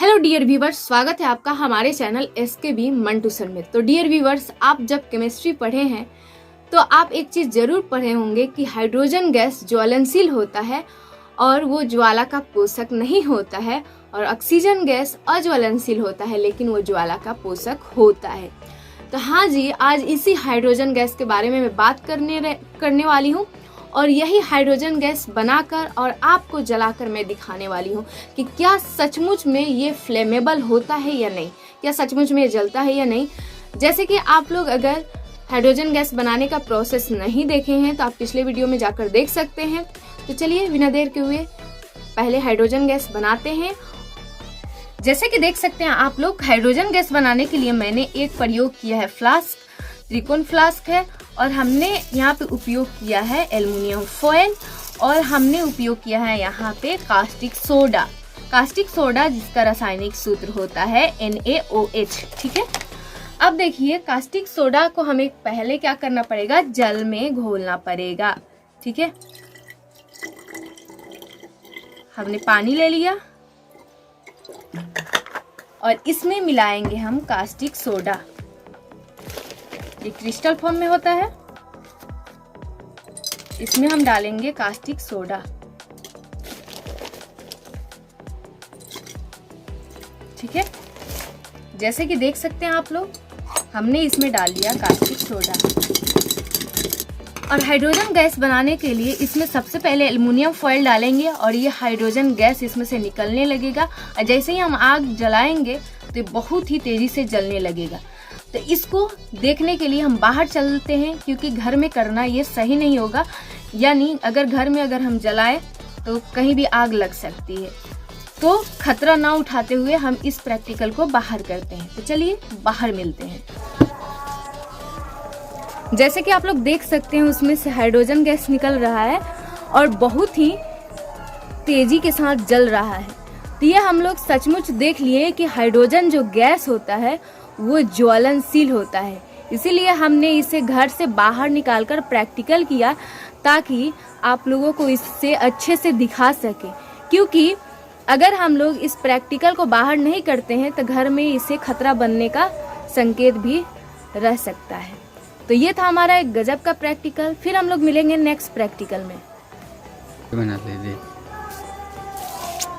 Hello dear viewers, स्वागत है आपका हमारे चैनल SKB मंटू सर में। तो डियर व्यूवर्स, आप जब केमिस्ट्री पढ़े हैं तो आप एक चीज़ जरूर पढ़े होंगे कि हाइड्रोजन गैस ज्वलनशील होता है और वो ज्वाला का पोषक नहीं होता है, और ऑक्सीजन गैस अज्वलनशील होता है लेकिन वो ज्वाला का पोषक होता है। तो हाँ जी, आज इसी हाइड्रोजन गैस के बारे में मैं बात करने वाली हूँ, और यही हाइड्रोजन गैस बनाकर और आपको जलाकर मैं दिखाने वाली हूँ कि क्या सचमुच में ये फ्लेमेबल होता है या नहीं, क्या सचमुच में ये जलता है या नहीं। जैसे कि आप लोग अगर हाइड्रोजन गैस बनाने का प्रोसेस नहीं देखे हैं तो आप पिछले वीडियो में जाकर देख सकते हैं। तो चलिए बिना देर के हुए पहले हाइड्रोजन गैस बनाते हैं। जैसे कि देख सकते हैं आप लोग, हाइड्रोजन गैस बनाने के लिए मैंने एक प्रयोग किया है फ्लास्क, त्रिकोण फ्लास्क है, और हमने यहाँ पे उपयोग किया है एल्युमिनियम फॉयल, और हमने उपयोग किया है यहाँ पे कास्टिक सोडा। कास्टिक सोडा जिसका रासायनिक सूत्र होता है NaOH। ठीक है, अब देखिए कास्टिक सोडा को हमें पहले क्या करना पड़ेगा, जल में घोलना पड़ेगा। ठीक है, हमने पानी ले लिया और इसमें मिलाएंगे हम कास्टिक सोडा। ये क्रिस्टल फॉर्म में होता है, इसमें हम डालेंगे कास्टिक सोडा। ठीक है, जैसे कि देख सकते हैं आप लोग, हमने इसमें डाल दिया कास्टिक सोडा। और हाइड्रोजन गैस बनाने के लिए इसमें सबसे पहले एल्युमिनियम फॉयल डालेंगे और ये हाइड्रोजन गैस इसमें से निकलने लगेगा, और जैसे ही हम आग जलाएंगे तो बहुत ही तेजी से जलने लगेगा। तो इसको देखने के लिए हम बाहर चलते हैं, क्योंकि घर में करना ये सही नहीं होगा, यानी अगर घर में अगर हम जलाएं तो कहीं भी आग लग सकती है। तो खतरा ना उठाते हुए हम इस प्रैक्टिकल को बाहर करते हैं। तो चलिए बाहर मिलते हैं। जैसे कि आप लोग देख सकते हैं, उसमें से हाइड्रोजन गैस निकल रहा है और बहुत ही तेजी के साथ जल रहा है। तो ये हम लोग सचमुच देख लिए कि हाइड्रोजन जो गैस होता है वो ज्वलनशील होता है। इसीलिए हमने इसे घर से बाहर निकालकर प्रैक्टिकल किया, ताकि आप लोगों को इससे अच्छे से दिखा सके। क्योंकि अगर हम लोग इस प्रैक्टिकल को बाहर नहीं करते हैं तो घर में इसे खतरा बनने का संकेत भी रह सकता है। तो ये था हमारा एक गजब का प्रैक्टिकल। फिर हम लोग मिलेंगे नेक्स्ट प्रैक्टिकल में। बना ले